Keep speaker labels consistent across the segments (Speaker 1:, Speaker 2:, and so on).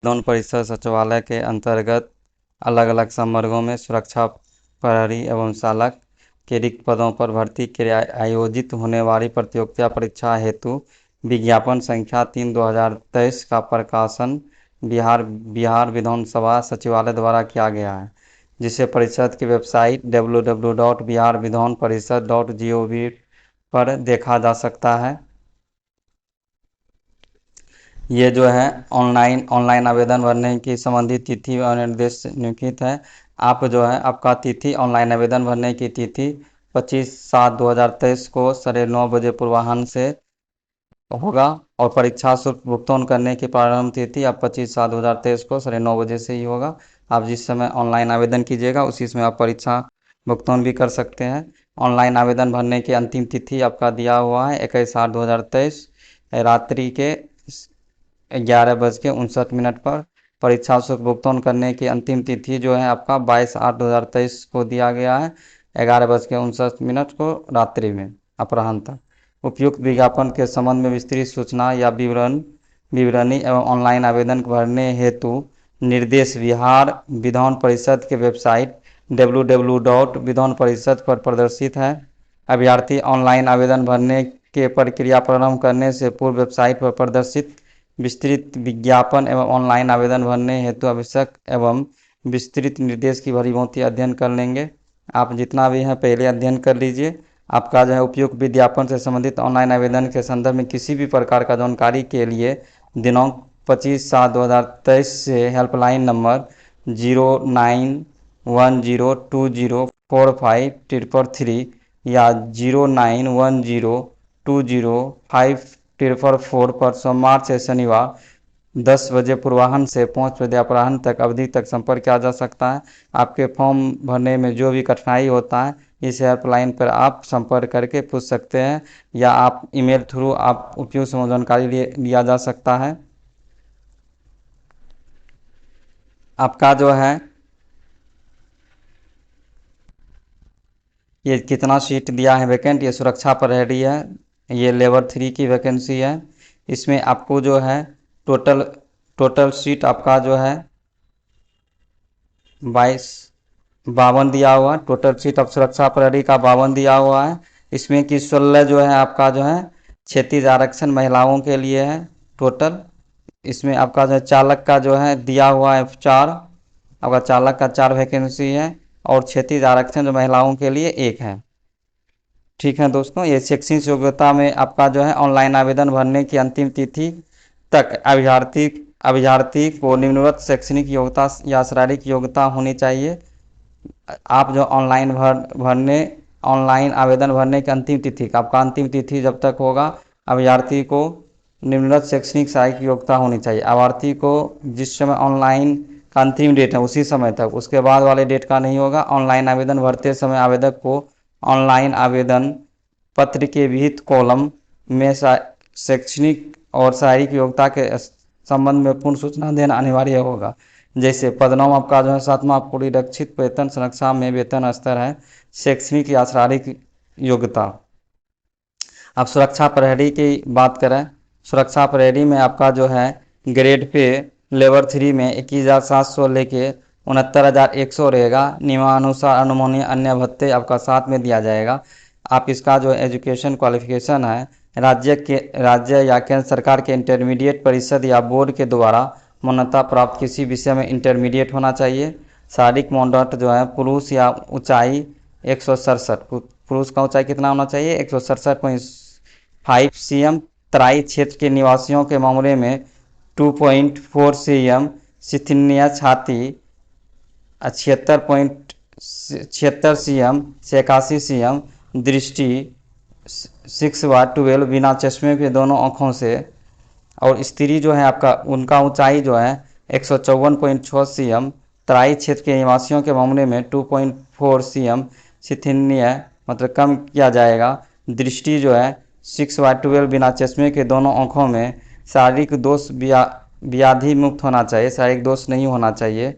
Speaker 1: विधान परिषद सचिवालय के अंतर्गत अलग अलग संवर्गों में सुरक्षा प्रहरी एवं चालक के रिक्त पदों पर भर्ती के लिए आयोजित होने वाली प्रतियोगिता परीक्षा हेतु विज्ञापन संख्या 3/2023 का प्रकाशन बिहार विधानसभा सचिवालय द्वारा किया गया है, जिसे परिषद की वेबसाइट www.biharvidhanparishad.gov पर देखा जा सकता है। ये जो है ऑनलाइन आवेदन भरने की संबंधित तिथि और निर्देश निम्नलिखित है। आप जो है आपका तिथि ऑनलाइन आवेदन भरने की तिथि 25/7/2023 को 9:30 बजे पूर्वाह्न से होगा और परीक्षा शुल्क भुगतान करने की प्रारंभ तिथि अब 25/7/2023 को 9:30 बजे से ही होगा। आप जिस समय ऑनलाइन आवेदन कीजिएगा उसी समय आप परीक्षा भुगतान भी कर सकते हैं। ऑनलाइन आवेदन भरने की अंतिम तिथि आपका दिया हुआ है 21/7/2023 रात्रि के 11:59 पर। परीक्षा शुल्क भुगतान करने की अंतिम तिथि जो है आपका 22/8/2023 को दिया गया है 11:59 को रात्रि में अपराह्न तक। उपयुक्त विज्ञापन के संबंध में विस्तृत सूचना या विवरणी एवं ऑनलाइन आवेदन भरने हेतु निर्देश बिहार विधान परिषद के वेबसाइट www.विधानपरिषद पर प्रदर्शित है। अभ्यर्थी ऑनलाइन आवेदन भरने के प्रक्रिया प्रारंभ करने से पूर्व वेबसाइट पर प्रदर्शित विस्तृत विज्ञापन एवं ऑनलाइन आवेदन भरने हेतु आवश्यक एवं विस्तृत निर्देश की भलीभांति अध्ययन कर लेंगे। आप जितना भी है पहले अध्ययन कर लीजिए। आपका जो है उपयुक्त विज्ञापन से संबंधित ऑनलाइन आवेदन के संदर्भ में किसी भी प्रकार का जानकारी के लिए दिनांक 25/7/2023 से हेल्पलाइन नंबर 0910204533 या 0910205444 पर सोमवार से शनिवार 10 बजे पूर्वाह्न से 5 बजे अपराह्न तक अवधि तक संपर्क किया जा सकता है। आपके फॉर्म भरने में जो भी कठिनाई होता है इस हेल्पलाइन पर आप संपर्क करके पूछ सकते हैं या आप ईमेल थ्रू आप उपयुक्त जानकारी लिया जा सकता है। आपका जो है ये कितना सीट दिया है वैकेंट, ये सुरक्षा प्रहरी है, ये लेवल 3 की वैकेंसी है। इसमें आपको जो है टोटल सीट आपका जो है 52 दिया हुआ है। टोटल सीट अब सुरक्षा प्रहरी का 52 दिया हुआ है। इसमें कि 16 जो है आपका जो है क्षैतिज आरक्षण महिलाओं के लिए है टोटल। इसमें आपका जो है चालक का जो है दिया हुआ है 4, आपका चालक का 4 वैकेंसी है और क्षैतिज आरक्षण जो महिलाओं के लिए 1 है। ठीक है दोस्तों, ये शैक्षणिक योग्यता में आपका जो है ऑनलाइन आवेदन भरने की अंतिम तिथि तक अभ्यर्थी को निम्नवत शैक्षणिक योग्यता या शारीरिक योग्यता होनी चाहिए। आप जो ऑनलाइन आवेदन भरने की अंतिम तिथि का आपका अंतिम तिथि जब तक होगा अभ्यर्थी को निम्नलिखित शैक्षणिक शारीरिक योग्यता होनी चाहिए। अभ्यर्थी को जिस समय ऑनलाइन का अंतिम डेट है उसी समय तक, उसके बाद वाले डेट का नहीं होगा। ऑनलाइन आवेदन भरते समय आवेदक को ऑनलाइन आवेदन पत्र के विहित कॉलम में शैक्षणिक और शारीरिक योग्यता के संबंध में पूर्ण सूचना देना अनिवार्य होगा। जैसे पदनाम आपका जो है 7वां परिरक्षित वेतन संरक्षा में वेतन स्तर है, शैक्षणिक या शारीरिक योग्यता। अब सुरक्षा प्रहरी की बात करें, सुरक्षा प्रहरी में आपका जो है ग्रेड पे लेवल 3 में 21,700 लेके 69,100 रहेगा। नियमानुसार अनुमानीय अन्य भत्ते आपका साथ में दिया जाएगा। आप इसका जो एजुकेशन क्वालिफिकेशन है राज्य या केंद्र सरकार के इंटरमीडिएट परिषद या बोर्ड के द्वारा मान्यता प्राप्त किसी विषय में इंटरमीडिएट होना चाहिए। शारीरिक मानदंड जो है पुरुष या ऊंचाई 167, पुरुष का ऊंचाई कितना होना चाहिए 167.5 cm, तराई क्षेत्र के निवासियों के मामले में 2.4 cm, शिथिलनीय छाती 76.76 cm से 81 cm, दृष्टि 6/12 बिना चश्मे के दोनों आँखों से। और स्त्री जो है आपका उनका ऊंचाई जो है 154.6 cm, तराई क्षेत्र के निवासियों के मामले में 2.4 cm, शिथिलनीय मतलब कम किया जाएगा। दृष्टि जो है 6/12 बिना चश्मे के दोनों आँखों में। शारीरिक दोष व्याधि मुक्त होना चाहिए, शारीरिक दोष नहीं होना चाहिए।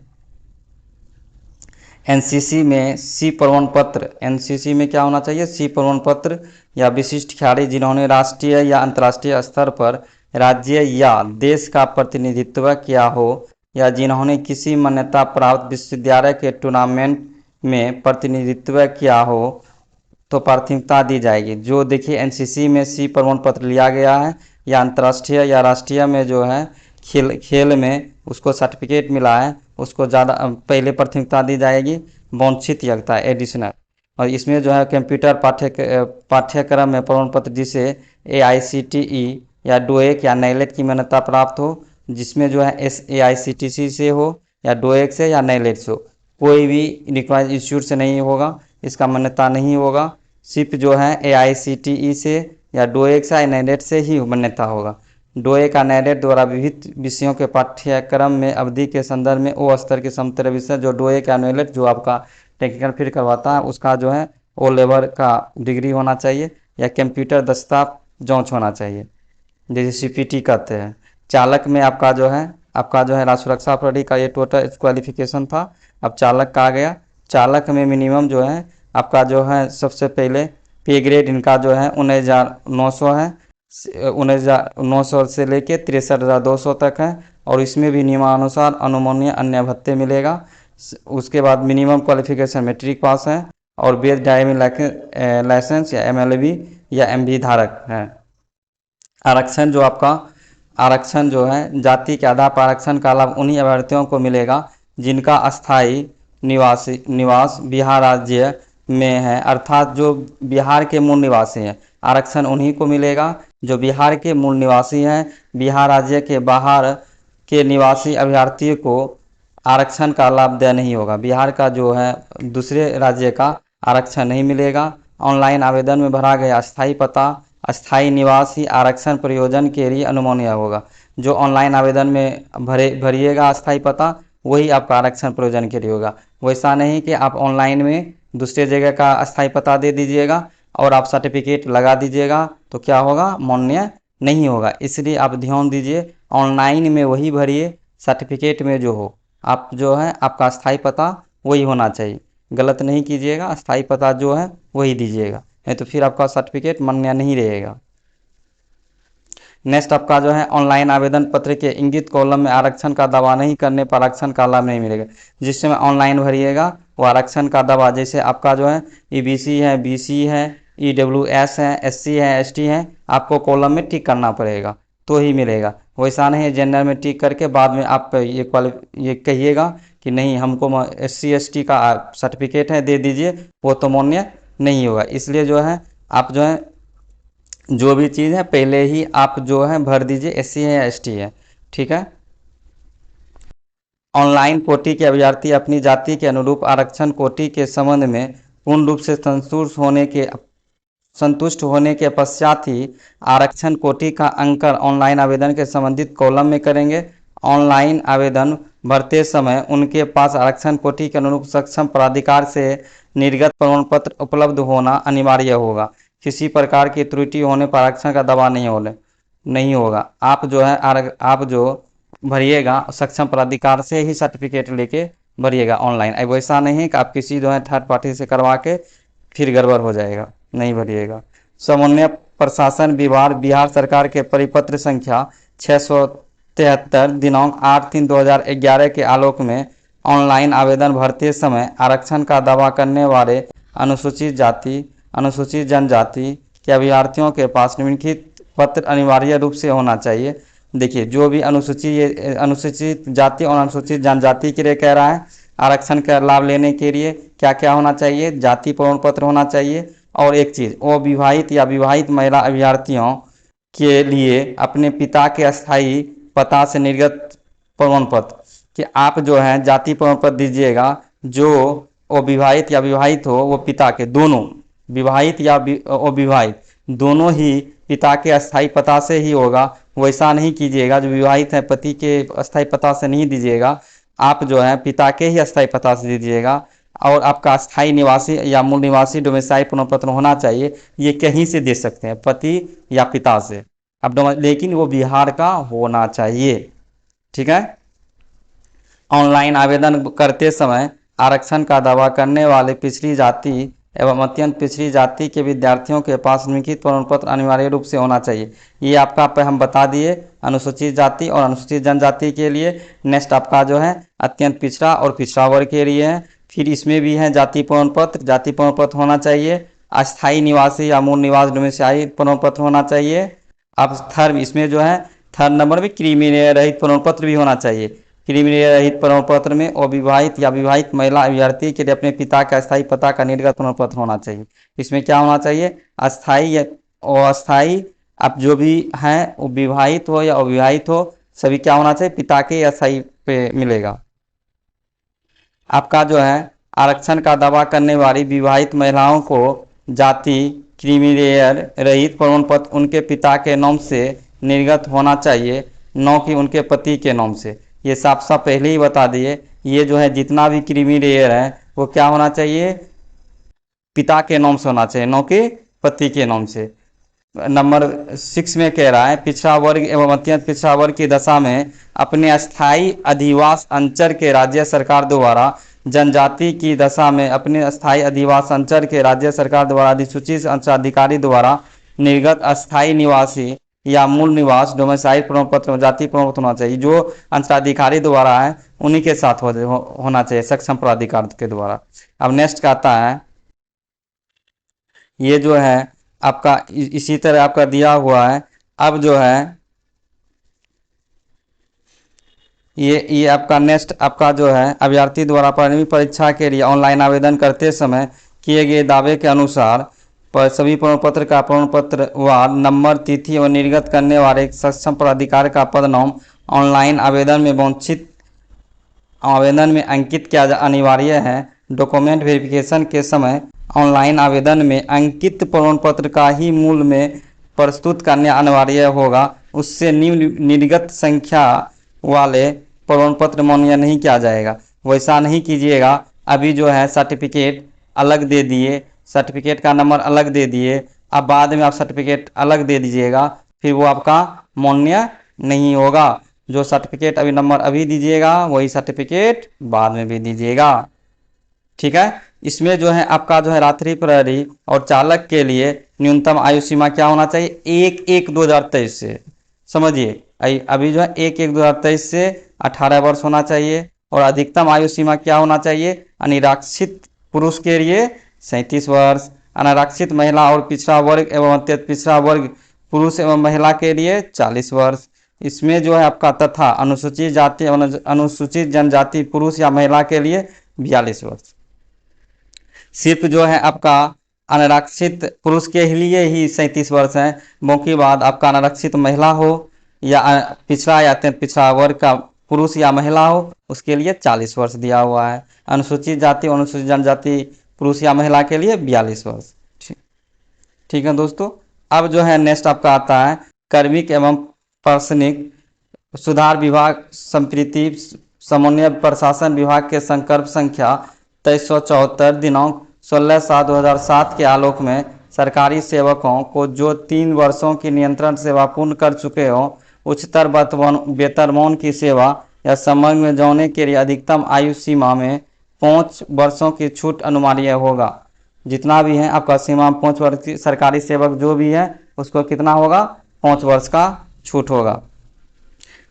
Speaker 1: एनसीसी में सी प्रमाण पत्र, एनसीसी में क्या होना चाहिए सी प्रमाण पत्र या विशिष्ट खिलाड़ी जिन्होंने राष्ट्रीय या अंतर्राष्ट्रीय स्तर पर राज्य या देश का प्रतिनिधित्व किया हो या जिन्होंने किसी मान्यता प्राप्त विश्वविद्यालय के टूर्नामेंट में प्रतिनिधित्व किया हो तो प्राथमिकता दी जाएगी। जो देखिए एनसीसी में सी प्रमाण पत्र लिया गया है या अंतर्राष्ट्रीय या राष्ट्रीय में जो है खेल में उसको सर्टिफिकेट मिला है, उसको ज़्यादा पहले प्राथमिकता दी जाएगी, वांछित योग्यता एडिशनल। और इसमें जो है कंप्यूटर पाठ्यक्रम में प्रमाण पत्र जिसे AICTE या डोएक या नेलेट की मान्यता प्राप्त हो, जिसमें जो है AICTC से हो या डोएक से या नेलेट से हो, कोई भी रिक्वायर्ड इंस्टीट्यूट से नहीं होगा, इसका मान्यता नहीं होगा। सिर्फ जो है AICTE से या डोएक से या नेलेट से ही मान्यता होगा। डोएक या नेलेट द्वारा विविध विषयों के पाठ्यक्रम में अवधि के संदर्भ में ओ स्तर के समतुल्य विषय जो डोएक या नेलेट जो आपका टेक्निकल फील्ड करवाता है उसका जो है ओ लेवल का डिग्री होना चाहिए या कंप्यूटर दक्षता जांच होना चाहिए, जैसे CPT कहते हैं। चालक में आपका जो है राज्य सुरक्षा प्रहरी का ये टोटल क्वालिफिकेशन था। अब चालक का आ गया। चालक में मिनिमम जो है आपका जो है सबसे पहले पे ग्रेड इनका जो है 19,900 है, 19,900 से लेके 63,200 तक है। और इसमें भी नियमानुसार अनुमोदनीय अन्य भत्ते मिलेगा। उसके बाद मिनिमम क्वालिफिकेशन मैट्रिक पास है और वैध ड्राइविंग लाइसेंस या MLB या MB धारक है। आरक्षण जो है जाति के आधार पर आरक्षण का लाभ उन्हीं अभ्यर्थियों को मिलेगा जिनका अस्थायी निवास बिहार राज्य में है, अर्थात जो बिहार के मूल निवासी हैं। आरक्षण उन्हीं को मिलेगा जो बिहार के मूल निवासी हैं। बिहार राज्य के बाहर के निवासी अभ्यर्थी को आरक्षण का लाभ देय नहीं होगा। बिहार का जो है दूसरे राज्य का आरक्षण नहीं मिलेगा। ऑनलाइन आवेदन में भरा गया अस्थायी पता अस्थायी निवास ही आरक्षण प्रयोजन के लिए अनुमोदनीय होगा। जो ऑनलाइन आवेदन में भरिएगा अस्थायी पता वही आपका आरक्षण प्रयोजन के लिए होगा। वैसा नहीं कि आप ऑनलाइन में दूसरे जगह का अस्थायी पता दे दीजिएगा और आप सर्टिफिकेट लगा दीजिएगा तो क्या होगा, मान्य नहीं होगा। इसलिए आप ध्यान दीजिए, ऑनलाइन में वही भरिए सर्टिफिकेट में जो हो। आप जो है आपका अस्थायी पता वही होना चाहिए, गलत नहीं कीजिएगा। अस्थायी पता जो है वही दीजिएगा, नहीं तो फिर आपका सर्टिफिकेट मान्य नहीं रहेगा। नेक्स्ट आपका जो है ऑनलाइन आवेदन पत्र के इंगित कॉलम में आरक्षण का दावा नहीं करने पर आरक्षण का लाभ नहीं मिलेगा। जिस समय ऑनलाइन भरिएगा वो आरक्षण का दावा, जैसे आपका जो है EBC है, BC है, EWS है, SC है, ST है, आपको कॉलम में टिक करना पड़ेगा तो ही मिलेगा। वैसा नहीं है जनरल में टिक करके बाद में आप ये कहिएगा कि नहीं हमको SC ST का सर्टिफिकेट है दे दीजिए, वो तो मान्य नहीं होगा। इसलिए जो है आप जो है जो भी चीज़ है पहले ही आप जो है भर दीजिए SC है या ST है, ठीक है। ऑनलाइन कोटि के अभ्यर्थी अपनी जाति के अनुरूप आरक्षण कोटि के संबंध में पूर्ण रूप से संतुष्ट होने के पश्चात ही आरक्षण कोटि का अंकन ऑनलाइन आवेदन के संबंधित कॉलम में करेंगे। ऑनलाइन आवेदन भरते समय उनके पास आरक्षण कोटि के अनुरूप सक्षम प्राधिकार से निर्गत प्रमाण पत्र उपलब्ध होना अनिवार्य होगा। किसी प्रकार की त्रुटि होने पर आरक्षण का दावा नहीं होगा। आप जो है आप जो भरिएगा सक्षम प्राधिकार से ही सर्टिफिकेट लेके भरिएगा ऑनलाइन। अब वैसा नहीं है कि आप किसी जो है थर्ड पार्टी से करवा के फिर गड़बड़ हो जाएगा, नहीं भरिएगा। सामान्य प्रशासन विभाग बिहार सरकार के परिपत्र संख्या 673 दिनांक 8/3/2011 के आलोक में ऑनलाइन आवेदन भरते समय आरक्षण का दावा करने वाले अनुसूचित जाति अनुसूचित जनजाति के अभ्यर्थियों के पास निम्नलिखित पत्र अनिवार्य रूप से होना चाहिए। देखिए जो भी अनुसूचित जाति और अनुसूचित जनजाति के लिए कह रहा है, आरक्षण का लाभ लेने के लिए क्या क्या होना चाहिए, जाति प्रमाण पत्र होना चाहिए। और एक चीज़, अविवाहित या विवाहित महिला अभ्यर्थियों के लिए अपने पिता के अस्थायी पता से निर्गत प्रमाण पत्र, कि आप जो है जाति प्रमाण पत्र दीजिएगा। जो अविवाहित या विवाहित हो वो पिता के दोनों, विवाहित या अविवाहित दोनों ही पिता के अस्थायी पता से ही होगा। वैसा नहीं कीजिएगा जो विवाहित है पति के अस्थायी पता से नहीं दीजिएगा, आप जो है पिता के ही अस्थायी पता से दीजिएगा। और आपका अस्थायी निवासी या मूल निवासी डोमिसाइल प्रमाण पत्र होना चाहिए। ये कहीं से दे सकते हैं, पति या पिता से, अब लेकिन वो बिहार का होना चाहिए, ठीक है। ऑनलाइन आवेदन करते समय आरक्षण का दावा करने वाले पिछड़ी जाति एवं अत्यंत पिछड़ी जाति के विद्यार्थियों के पास निम्नलिखित प्रमाण पत्र अनिवार्य रूप से होना चाहिए। ये आपका पे हम बता दिए अनुसूचित जाति और अनुसूचित जनजाति के लिए। नेक्स्ट आपका जो है अत्यंत पिछड़ा और पिछड़ा वर्ग के लिए है। फिर इसमें भी है जाति प्रमाण पत्र, जाति प्रमाण पत्र होना चाहिए। अस्थायी निवासी या मूल निवास डोमिसाइल प्रमाण पत्र होना चाहिए। अब थर्ड इसमें जो है थर्ड नंबर में क्रिमिनल रहित प्रमाण पत्र भी होना चाहिए। क्रिमिनल रहित प्रमाण पत्र में अविवाहित या विवाहित महिला अभ्यर्थी के लिए अपने पिता का अस्थायी पता का निर्गत प्रमाण पत्र होना चाहिए। इसमें क्या होना चाहिए, अस्थायी और अस्थायी, अब जो भी हैं वो विवाहित हो या अविवाहित हो, सभी क्या होना चाहिए, पिता के अस्थायी पे मिलेगा। आपका जो है आरक्षण का दावा करने वाली विवाहित महिलाओं को जाति क्रिमिलेयर रहित प्रमाण पत्र उनके पिता के नाम से निर्गत होना चाहिए, न कि उनके पति के नाम से। ये साफ साफ पहले ही बता दिए। ये जो है जितना भी क्रिमिलेयर है वो क्या होना चाहिए, पिता के नाम से होना चाहिए, न कि पति के नाम से। नंबर 6 में कह रहा है पिछड़ा वर्ग एवं अत्यंत पिछड़ा वर्ग की दशा में अपने अस्थायी अधिवास अंचल के राज्य सरकार द्वारा, जनजाति की दशा में अपने अस्थायी अधिवास अंचल के राज्य सरकार द्वारा अधिसूचित अंचलाधिकारी द्वारा निर्गत अस्थायी निवासी या मूल निवास डोमिसाइल प्रमाण पत्र जाति प्रमाण पत्र होना चाहिए। जो अंचलाधिकारी द्वारा है उन्हीं के साथ होना चाहिए, सक्षम प्राधिकार के द्वारा। अब नेक्स्ट का आता है, ये जो है आपका इसी तरह आपका दिया हुआ है। अब जो है ये आपका नेक्स्ट आपका जो है अभ्यर्थी द्वारा प्रारंभिक परीक्षा के लिए ऑनलाइन आवेदन करते समय किए गए दावे के अनुसार पर सभी प्रमाण पत्र का प्रमाण पत्र वार नंबर तिथि और निर्गत करने वाले सक्षम प्राधिकार का पद नाम ऑनलाइन आवेदन में अंकित किया अनिवार्य है। डॉक्यूमेंट वेरिफिकेशन के समय ऑनलाइन आवेदन में अंकित प्रमाण पत्र का ही मूल में प्रस्तुत करना अनिवार्य होगा। उससे निम्न निर्गत संख्या वाले प्रमाण पत्र मान्य नहीं किया जाएगा। वैसा नहीं कीजिएगा। अभी जो है सर्टिफिकेट अलग दे दिए, सर्टिफिकेट का नंबर अलग दे दिए, अब बाद में आप सर्टिफिकेट अलग दे दीजिएगा, फिर वो आपका मान्य नहीं होगा। जो सर्टिफिकेट अभी नंबर अभी दीजिएगा वही सर्टिफिकेट बाद में भी दीजिएगा, ठीक है। इसमें जो है आपका जो है रात्रि प्रहरी और चालक के लिए न्यूनतम आयु सीमा क्या होना चाहिए, 1/1/2023 से, समझिए अभी जो है 1/1/2023 से 18 वर्ष होना चाहिए। और अधिकतम आयु सीमा क्या होना चाहिए, अनिरक्षित पुरुष के लिए 37 वर्ष, अनारक्षित महिला और पिछड़ा वर्ग एवं अत्यंत पिछड़ा वर्ग पुरुष एवं महिला के लिए 40 वर्ष। इसमें जो है आपका तथा अनुसूचित जाति एवं अनुसूचित जनजाति पुरुष या महिला के लिए 42 वर्ष। सिर्फ जो है आपका अनारक्षित पुरुष के लिए ही 37 वर्ष है, बाकी बाद आपका अनारक्षित महिला हो या पिछड़ा या अत्यंत पिछड़ा वर्ग का पुरुष या महिला हो उसके लिए 40 वर्ष दिया हुआ है। अनुसूचित जाति और अनुसूचित जनजाति पुरुष या महिला के लिए 42 वर्ष। ठीक है दोस्तों। अब जो है नेक्स्ट आपका आता है कार्मिक एवं प्रशासनिक सुधार विभाग संप्रीति समन्वय प्रशासन विभाग के संकल्प संख्या 2374 दिनांक 16/7/2007 के आलोक में सरकारी सेवकों को जो 3 वर्षों की नियंत्रण सेवा पूर्ण कर चुके हों उच्चतर वेतनमान की सेवा या संबंध में जाने के लिए अधिकतम आयु सीमा में 5 वर्षों की छूट अनिवार्य होगा। जितना भी है आपका सीमा 5 वर्ष की, सरकारी सेवक जो भी है उसको कितना होगा, 5 वर्ष का छूट होगा।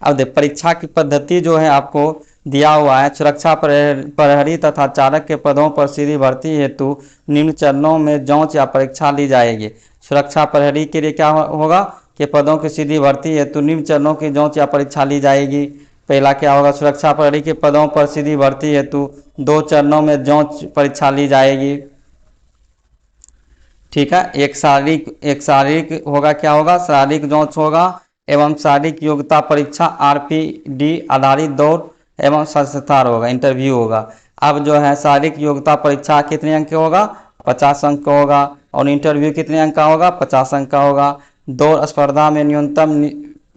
Speaker 1: अब परीक्षा की पद्धति जो है आपको दिया हुआ है, सुरक्षा प्रहरी तथा चालक के पदों पर सीधी भर्ती हेतु निम्न चरणों में जांच या परीक्षा ली जाएगी। सुरक्षा प्रहरी के लिए क्या होगा कि पदों की सीधी भर्ती हेतु निम्न चरणों की जांच या परीक्षा ली जाएगी। पहला क्या होगा, सुरक्षा प्रहरी के पदों पर सीधी भर्ती हेतु 2 चरणों में जांच परीक्षा ली जाएगी, ठीक है। एक शारीरिक होगा, क्या होगा, शारीरिक जांच होगा एवं शारीरिक योग्यता परीक्षा आरपीडी आधारित दौड़ एवं साक्षात्कार होगा, इंटरव्यू होगा। अब जो है शारीरिक योग्यता परीक्षा कितने अंक का होगा, 50 अंक का होगा और इंटरव्यू कितने अंक का होगा, 50 अंक का होगा। दौड़ स्पर्धा में न्यूनतम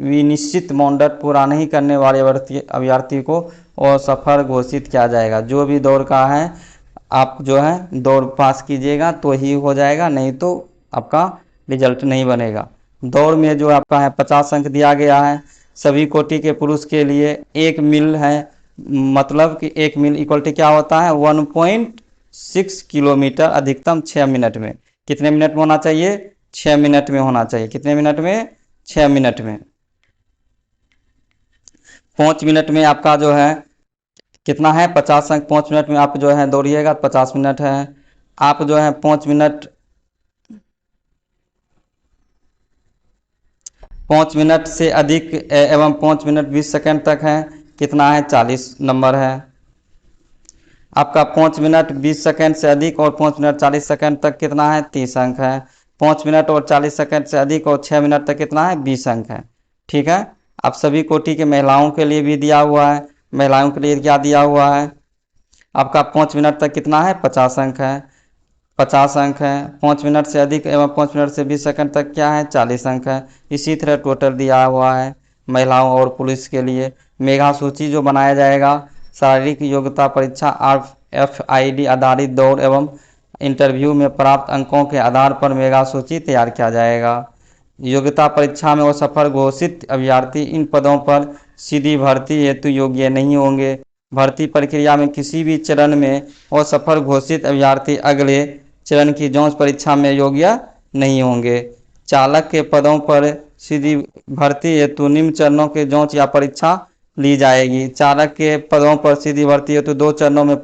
Speaker 1: विनिश्चित मानदंड पूरा नहीं करने वाले अभ्यर्थी को असफल घोषित किया जाएगा। जो भी दौड़ का है आप जो है दौड़ पास कीजिएगा तो ही हो जाएगा, नहीं तो आपका रिजल्ट नहीं बनेगा। दौड़ में जो आपका है 50 अंक दिया गया है। सभी कोटि के पुरुष के लिए 1 मील है, मतलब कि 1 मील इक्वल टू क्या होता है, 6 किलोमीटर अधिकतम 6 मिनट में। कितने मिनट में होना चाहिए? 6 मिनट में होना चाहिए। कितने मिनट में? 6 मिनट में। 5 मिनट में आपका जो है कितना है? 50 अंक। 5 मिनट में आप जो है दौड़िएगा 50 मिनट है। आप जो है 5 मिनट से अधिक एवं 5 मिनट 20 सेकंड तक है, कितना है? 40 नंबर है। आपका 5 मिनट 20 सेकंड से अधिक और 5 मिनट 40 सेकंड तक कितना है? 30 अंक है। 5 मिनट और 40 सेकंड से अधिक और 6 मिनट तक कितना है? 20 अंक है। ठीक है। आप सभी कोटि के महिलाओं के लिए भी दिया हुआ है। महिलाओं के लिए क्या दिया हुआ है? आपका 5 मिनट तक कितना है? 50 अंक है। 50 अंक है। 5 मिनट से अधिक एवं 5 मिनट से 20 सेकंड तक क्या है? 40 अंक है। इसी तरह टोटल दिया हुआ है महिलाओं और पुलिस के लिए। मेगा सूची जो बनाया जाएगा, शारीरिक योग्यता परीक्षा RFID आधारित दौड़ एवं इंटरव्यू में प्राप्त अंकों के आधार पर मेगा सूची तैयार किया जाएगा। योग्यता परीक्षा में असफल घोषित अभ्यर्थी इन पदों पर सीधी भर्ती हेतु योग्य नहीं होंगे। भर्ती प्रक्रिया में किसी भी चरण में असफल घोषित अभ्यर्थी अगले चरण की जांच परीक्षा में योग्य नहीं होंगे। चालक के पदों पर सीधी भर्ती हेतु निम्न चरणों के जांच या परीक्षा ली जाएगी। चालक के पदों पर सीधी भर्ती हेतु 2 चरणों में,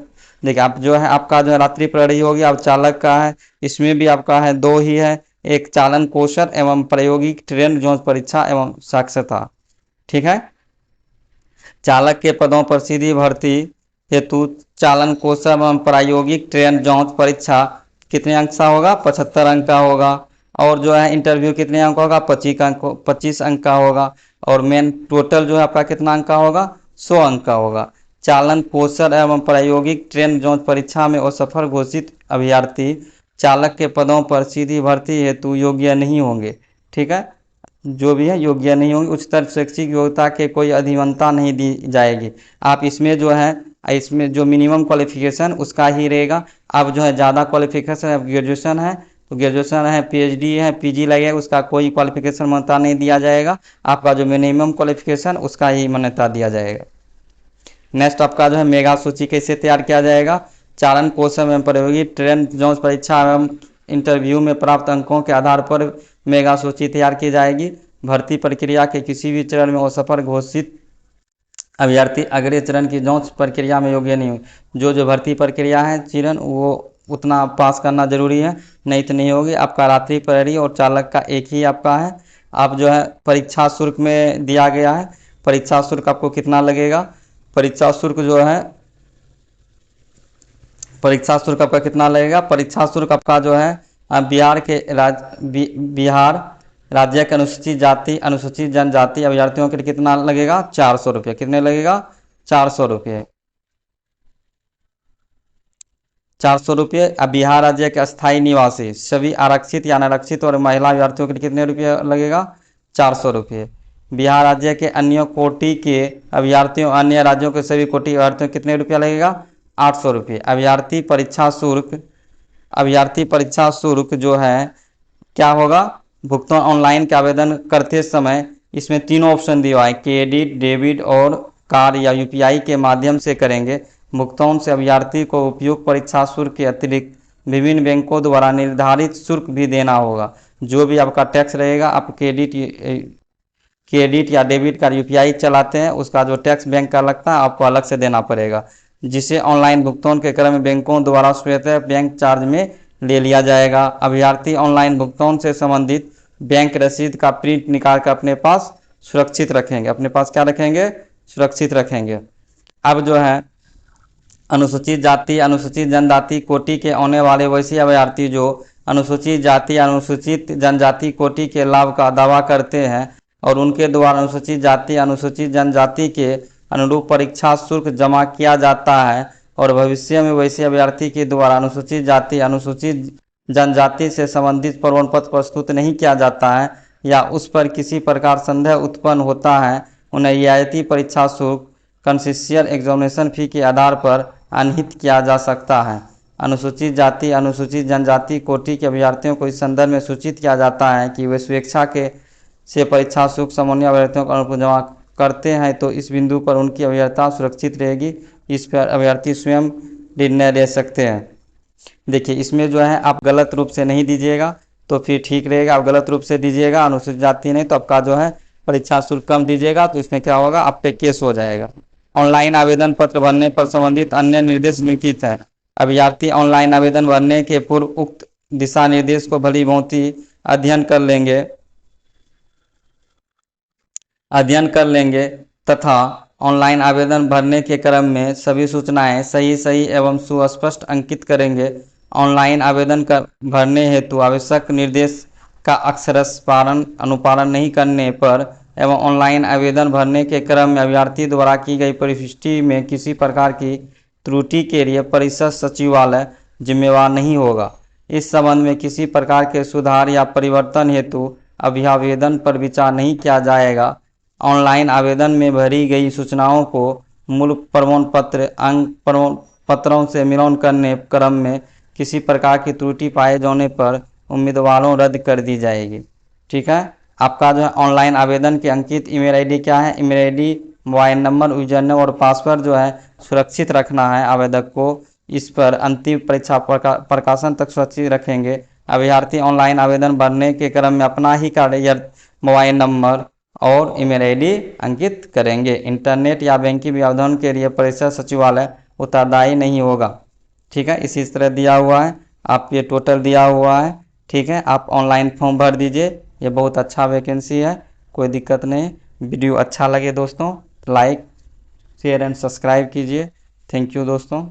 Speaker 1: देखिए आप जो है आपका जो है रात्रि प्रहरी हो गया, अब चालक का है, इसमें भी आपका है 2 ही है, एक चालन कौशल एवं प्रायोगिक ट्रेन जांच परीक्षा एवं साक्षरता। ठीक है। चालक के पदों पर सीधी भर्ती हेतु चालन कौशल एवं प्रायोगिक ट्रेन जांच परीक्षा कितने अंक का होगा? 75 अंक का होगा। और जो है इंटरव्यू कितने अंक होगा? 25 अंक का होगा। और मेन टोटल जो है आपका कितना अंक का होगा? 100 अंक का होगा। चालन कौशल एवं प्रायोगिक ट्रेन जांच परीक्षा में असफल घोषित अभ्यर्थी चालक के पदों पर सीधी भर्ती हेतु योग्य नहीं होंगे। ठीक है। जो भी है योग्य नहीं होंगे। उच्चतर शैक्षिक योग्यता के कोई अधिमानता नहीं दी जाएगी। आप इसमें जो है, इसमें जो मिनिमम क्वालिफिकेशन उसका ही रहेगा। अब जो है ज़्यादा क्वालिफिकेशन है, ग्रेजुएशन है तो ग्रेजुएशन है, PhD है, PG लगेगा, उसका कोई क्वालिफिकेशन मान्यता नहीं दिया जाएगा। आपका जो मिनिमम क्वालिफिकेशन उसका ही मान्यता दिया जाएगा। नेक्स्ट आपका जो है मेगा सूची कैसे तैयार किया जाएगा? चालन कौशल एवं प्रायोगिक ट्रेन जांच परीक्षा एवं इंटरव्यू में प्राप्त अंकों के आधार पर मेगा सूची तैयार की जाएगी। भर्ती प्रक्रिया के किसी भी चरण में असफल घोषित अभ्यर्थी अगले चरण की जांच प्रक्रिया में योग्य नहीं हो। जो भर्ती प्रक्रिया है चरण वो उतना पास करना जरूरी है, नहीं तो नहीं होगी। आपका रात्रि प्रहरी और चालक का एक ही आपका है। आप जो है परीक्षा शुल्क में दिया गया है, परीक्षा शुल्क आपको कितना लगेगा? परीक्षा शुल्क जो है, परीक्षा शुल्क आपका कितना लगेगा? परीक्षा शुल्क आपका जो है बिहार राज्य के अनुसूचित जाति अनुसूचित जनजाति अभ्यर्थियों के लिए कितना लगेगा? 400 रुपये। कितने लगेगा? 400 रुपये। 400 रुपये। अब बिहार राज्य के अस्थायी निवासी सभी आरक्षित या अनारक्षित और महिला अभ्यर्थियों के लिए कितने रुपये लगेगा? 400 रुपये। बिहार राज्य के अन्य कोटि के अभ्यर्थियों, अन्य राज्यों के सभी कोटि अभ्यर्थियों कितने रुपया लगेगा? 800 रुपये। अभ्यर्थी परीक्षा शुल्क जो है क्या होगा? भुगतान ऑनलाइन के आवेदन करते समय इसमें तीनों ऑप्शन दिया है, क्रेडिट, डेबिट और कार्ड या UPI के माध्यम से करेंगे। भुगतान से अभ्यर्थी को उपयुक्त परीक्षा शुल्क के अतिरिक्त विभिन्न बैंकों द्वारा निर्धारित शुल्क भी देना होगा। जो भी आपका टैक्स रहेगा, आप क्रेडिट या डेबिट कार्ड UPI चलाते हैं उसका जो टैक्स बैंक का लगता है आपको अलग से देना पड़ेगा, जिसे ऑनलाइन भुगतान के क्रम में बैंकों द्वारा स्वतः बैंक चार्ज में ले लिया जाएगा। अभ्यर्थी ऑनलाइन भुगतान से संबंधित बैंक रसीद का प्रिंट निकाल कर अपने पास सुरक्षित रखेंगे। अपने पास क्या रखेंगे? सुरक्षित रखेंगे। अब जो है अनुसूचित जाति अनुसूचित जनजाति कोटि के आने वाले वैसे अभ्यर्थी जो अनुसूचित जाति अनुसूचित जनजाति कोटि के लाभ का दावा करते हैं और उनके द्वारा अनुसूचित जाति अनुसूचित जनजाति के अनुरूप परीक्षा शुल्क जमा किया जाता है और भविष्य में वैसे अभ्यर्थी के द्वारा अनुसूचित जाति अनुसूचित जनजाति से संबंधित प्रमाण पत्र प्रस्तुत नहीं किया जाता है या उस पर किसी प्रकार संदेह उत्पन्न होता है, उन्हें रियायती परीक्षा शुल्क कंसेशनल एग्जामिनेशन फी के आधार पर अनहित किया जा सकता है। अनुसूचित जाति अनुसूचित जनजाति कोटि के अभ्यर्थियों को इस संदर्भ में सूचित किया जाता है कि वे स्वेच्छा से परीक्षा शुल्क सामान्य अभ्यर्थियों को अनुरूप जमा करते हैं तो इस बिंदु पर उनकी अभ्यर्थता सुरक्षित रहेगी। इस पर अभ्यर्थी स्वयं निर्णय ले सकते हैं। देखिए इसमें जो है आप गलत रूप से नहीं दीजिएगा तो फिर ठीक रहेगा। आप गलत रूप से दीजिएगा, अनुसूचित जाति नहीं, तो आपका जो है परीक्षा शुल्क कम दीजिएगा तो इसमें क्या होगा, आप पे केस हो जाएगा। ऑनलाइन आवेदन पत्र भरने पर संबंधित अन्य निर्देश निम्नलिखित है। अभ्यर्थी ऑनलाइन आवेदन भरने के पूर्व उक्त दिशा निर्देश को भली भांति अध्ययन कर लेंगे तथा ऑनलाइन आवेदन भरने के क्रम में सभी सूचनाएं सही सही एवं सुस्पष्ट अंकित करेंगे। ऑनलाइन आवेदन कर भरने हेतु आवश्यक निर्देश का अक्षरश अनुपालन नहीं करने पर एवं ऑनलाइन आवेदन भरने के क्रम में अभ्यर्थी द्वारा की गई प्रविष्टि में किसी प्रकार की त्रुटि के लिए परिषद सचिवालय जिम्मेवार नहीं होगा। इस संबंध में किसी प्रकार के सुधार या परिवर्तन हेतु अभ्यावेदन पर विचार नहीं किया जाएगा। ऑनलाइन आवेदन में भरी गई सूचनाओं को मूल प्रमाण पत्र अंक प्रमाण पत्रों से मिलान करने क्रम में किसी प्रकार की त्रुटि पाए जाने पर उम्मीदवारों रद्द कर दी जाएगी। ठीक है, आपका जो है ऑनलाइन आवेदन के अंकित ईमेल आईडी क्या है, email ID, mobile number, username और पासवर्ड जो है सुरक्षित रखना है आवेदक को। इस पर अंतिम परीक्षा प्रकाशन तक सुरक्षित रखेंगे। अभ्यर्थी ऑनलाइन आवेदन भरने के क्रम में अपना ही कार्ड, मोबाइल नंबर और ईमेल आईडी अंकित करेंगे। इंटरनेट या बैंकिंग आवेदन के लिए परिषद सचिवालय उत्तरदायी नहीं होगा। ठीक है, इसी तरह दिया हुआ है, आप ये टोटल दिया हुआ है। ठीक है, आप ऑनलाइन फॉर्म भर दीजिए, ये बहुत अच्छा वैकेंसी है, कोई दिक्कत नहीं। वीडियो अच्छा लगे दोस्तों लाइक शेयर एंड सब्सक्राइब कीजिए। थैंक यू दोस्तों।